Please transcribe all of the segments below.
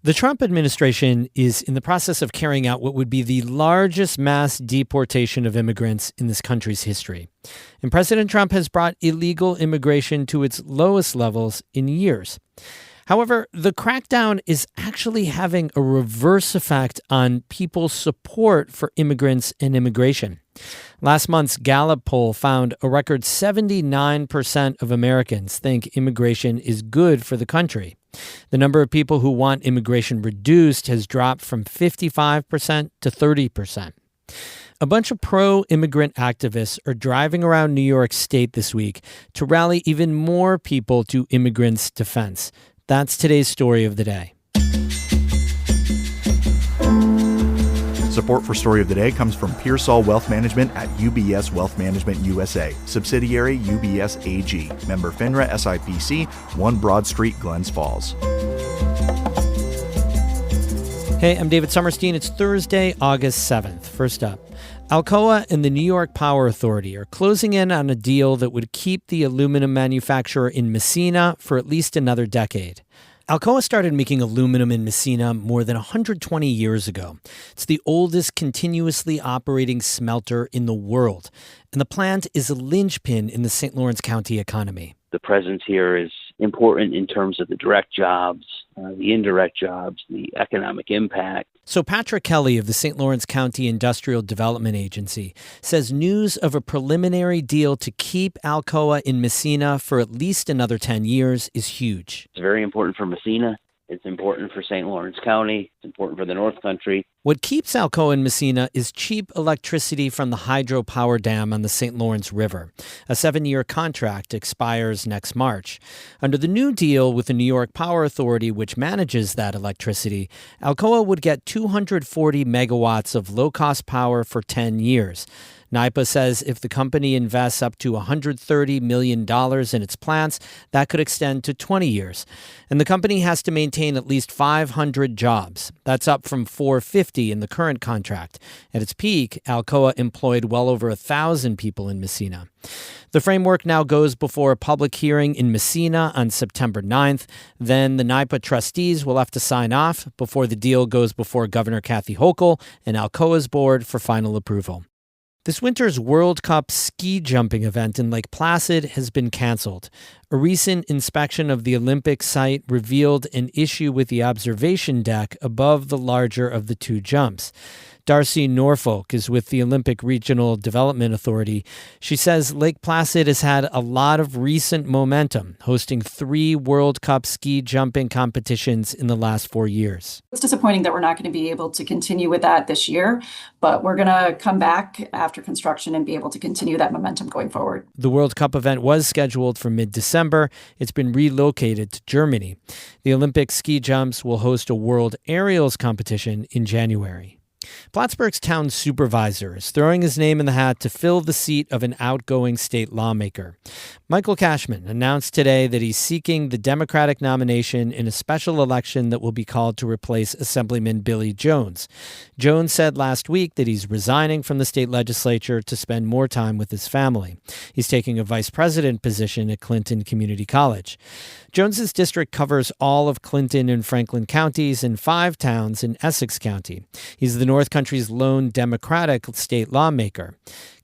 The Trump administration is in the process of carrying out what would be the largest mass deportation of immigrants in this country's history. And President Trump has brought illegal immigration to its lowest levels in years. However, the crackdown is actually having a reverse effect on people's support for immigrants and immigration. Last month's Gallup poll found a record 79% of Americans think immigration is good for the country. The number of people who want immigration reduced has dropped from 55% to 30%. A bunch of pro-immigrant activists are driving around New York State this week to rally even more people to immigrants' defense. That's today's story of the day. Support for Story of the Day comes from Pearsall Wealth Management at UBS Wealth Management USA, subsidiary UBS AG, member FINRA SIPC, 1 Broad Street, Glens Falls. Hey, I'm David Summerstein. It's Thursday, August 7th. First up, Alcoa and the New York Power Authority are closing in on a deal that would keep the aluminum manufacturer in Massena for at least another decade. Alcoa started making aluminum in Massena more than 120 years ago. It's the oldest continuously operating smelter in the world, and the plant is a linchpin in the St. Lawrence County economy. The presence here is important in terms of the direct jobs, the indirect jobs, the economic impact. So Patrick Kelly of the St. Lawrence County Industrial Development Agency says news of a preliminary deal to keep Alcoa in Massena for at least another 10 years is huge. It's very important for Massena. It's important for St. Lawrence County. It's important for the North Country. What keeps Alcoa in Massena is cheap electricity from the hydropower dam on the St. Lawrence River. A 7-year contract expires next March. Under the new deal with the New York Power Authority, which manages that electricity, Alcoa would get 240 megawatts of low-cost power for 10 years. NYPA says if the company invests up to $130 million in its plants, that could extend to 20 years. And the company has to maintain at least 500 jobs. That's up from 450 in the current contract. At its peak, Alcoa employed well over 1,000 people in Massena. The framework now goes before a public hearing in Massena on September 9th. Then the NYPA trustees will have to sign off before the deal goes before Governor Kathy Hochul and Alcoa's board for final approval. This winter's World Cup ski jumping event in Lake Placid has been canceled. A recent inspection of the Olympic site revealed an issue with the observation deck above the larger of the two jumps. Darcy Norfolk is with the Olympic Regional Development Authority. She says Lake Placid has had a lot of recent momentum, hosting 3 World Cup ski jumping competitions in the last 4 years. It's disappointing that we're not going to be able to continue with that this year, but we're going to come back after construction and be able to continue that momentum going forward. The World Cup event was scheduled for mid-December. It's been relocated to Germany. The Olympic ski jumps will host a World Aerials competition in January. Plattsburgh's town supervisor is throwing his name in the hat to fill the seat of an outgoing state lawmaker. Michael Cashman announced today that he's seeking the Democratic nomination in a special election that will be called to replace Assemblyman Billy Jones. Jones said last week that he's resigning from the state legislature to spend more time with his family. He's taking a vice president position at Clinton Community College. Jones's district covers all of Clinton and Franklin counties and 5 towns in Essex County. He's the North Country's lone Democratic state lawmaker.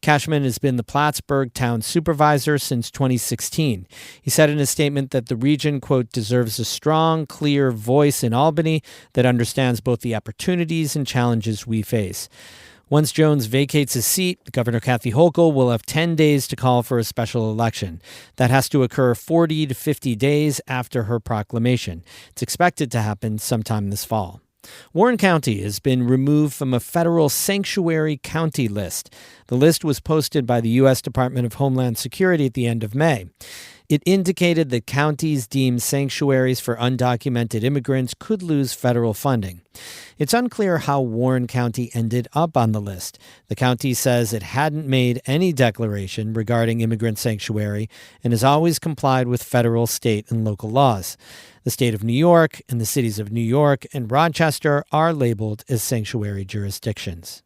Cashman has been the Plattsburgh town supervisor since 2016. He said in a statement that the region, quote, deserves a strong, clear voice in Albany that understands both the opportunities and challenges we face. Once Jones vacates his seat, Governor Kathy Hochul will have 10 days to call for a special election. That has to occur 40 to 50 days after her proclamation. It's expected to happen sometime this fall. Warren County has been removed from a federal sanctuary county list. The list was posted by the U.S. Department of Homeland Security at the end of May. It indicated that counties deemed sanctuaries for undocumented immigrants could lose federal funding. It's unclear how Warren County ended up on the list. The county says it hadn't made any declaration regarding immigrant sanctuary and has always complied with federal, state, and local laws. The state of New York and the cities of New York and Rochester are labeled as sanctuary jurisdictions.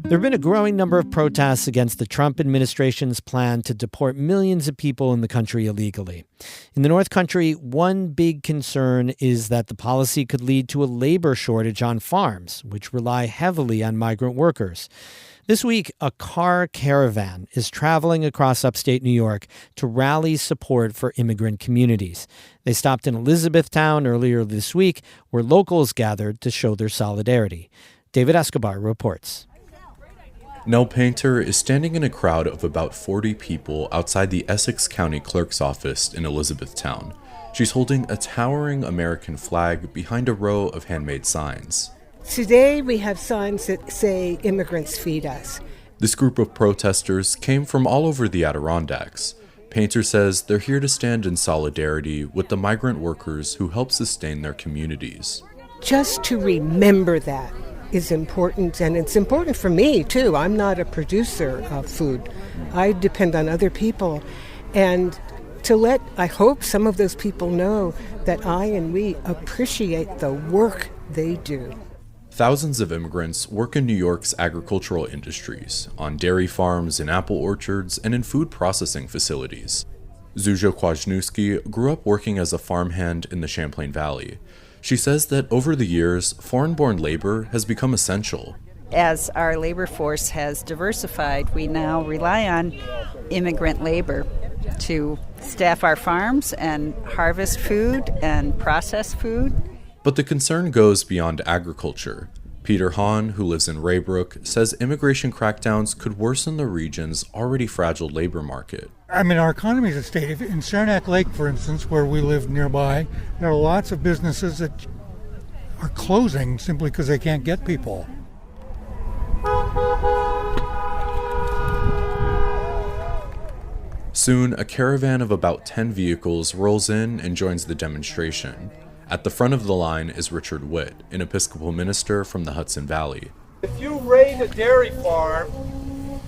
There have been a growing number of protests against the Trump administration's plan to deport millions of people in the country illegally. In the North Country, one big concern is that the policy could lead to a labor shortage on farms, which rely heavily on migrant workers. This week, a car caravan is traveling across upstate New York to rally support for immigrant communities. They stopped in Elizabethtown earlier this week, where locals gathered to show their solidarity. David Escobar reports. Nell Painter is standing in a crowd of about 40 people outside the Essex County Clerk's office in Elizabethtown. She's holding a towering American flag behind a row of handmade signs. Today we have signs that say, "Immigrants feed us." This group of protesters came from all over the Adirondacks. Painter says they're here to stand in solidarity with the migrant workers who help sustain their communities. Just to remember that is important, and it's important for me too. I'm not a producer of food. I depend on other people, and to let, I hope, some of those people know that I and we appreciate the work they do. Thousands of immigrants work in New York's agricultural industries, on dairy farms, in apple orchards, and in food processing facilities. Zuzia Kwasniewski grew up working as a farmhand in the Champlain Valley. She says that over the years, foreign-born labor has become essential. As our labor force has diversified, we now rely on immigrant labor to staff our farms and harvest food and process food. But the concern goes beyond agriculture. Peter Hahn, who lives in Raybrook, says immigration crackdowns could worsen the region's already fragile labor market. I mean, our economy is at stake. In Saranac Lake, for instance, where we live nearby, there are lots of businesses that are closing simply because they can't get people. Soon, a caravan of about 10 vehicles rolls in and joins the demonstration. At the front of the line is Richard Witt, an Episcopal minister from the Hudson Valley. If you raid a dairy farm,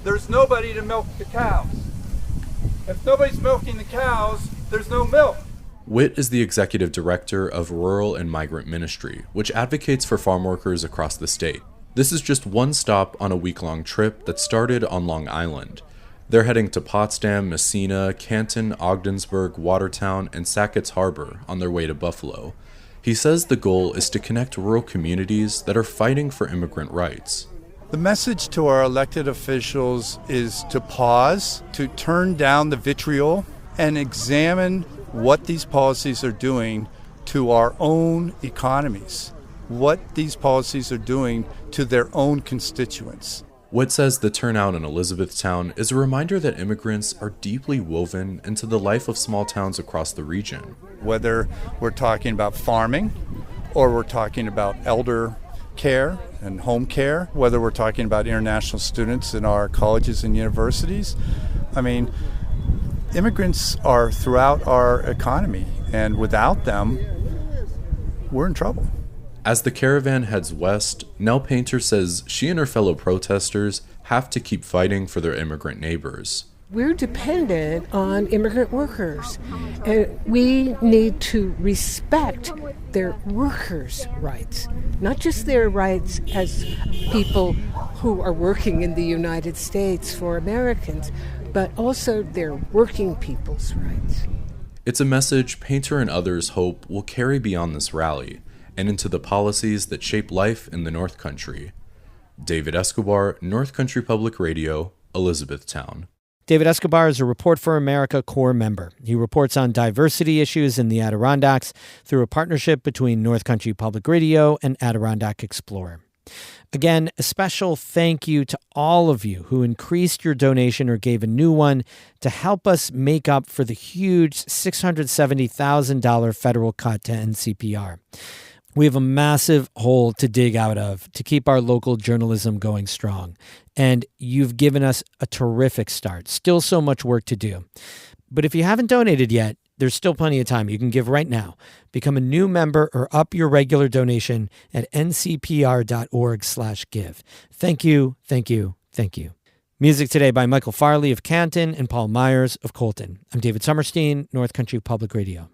there's nobody to milk the cows. If nobody's milking the cows, there's no milk. Witt is the executive director of Rural and Migrant Ministry, which advocates for farm workers across the state. This is just one stop on a week-long trip that started on Long Island. They're heading to Potsdam, Massena, Canton, Ogdensburg, Watertown, and Sackett's Harbor on their way to Buffalo. He says the goal is to connect rural communities that are fighting for immigrant rights. The message to our elected officials is to pause, to turn down the vitriol, and examine what these policies are doing to our own economies, what these policies are doing to their own constituents. Witt says the turnout in Elizabethtown is a reminder that immigrants are deeply woven into the life of small towns across the region. Whether we're talking about farming or we're talking about elder care and home care, whether we're talking about international students in our colleges and universities, I mean, immigrants are throughout our economy, and without them, we're in trouble. As the caravan heads west, Nell Painter says she and her fellow protesters have to keep fighting for their immigrant neighbors. We're dependent on immigrant workers, and we need to respect their workers' rights, not just their rights as people who are working in the United States for Americans, but also their working people's rights. It's a message Painter and others hope will carry beyond this rally and into the policies that shape life in the North Country. David Escobar, North Country Public Radio, Elizabethtown. David Escobar is a Report for America Corps member. He reports on diversity issues in the Adirondacks through a partnership between North Country Public Radio and Adirondack Explorer. Again, a special thank you to all of you who increased your donation or gave a new one to help us make up for the huge $670,000 federal cut to NCPR. We have a massive hole to dig out of to keep our local journalism going strong. And you've given us a terrific start. Still so much work to do. But if you haven't donated yet, there's still plenty of time. You can give right now. Become a new member or up your regular donation at ncpr.org/give. Thank you, thank you, thank you. Music today by Michael Farley of Canton and Paul Myers of Colton. I'm David Summerstein, North Country Public Radio.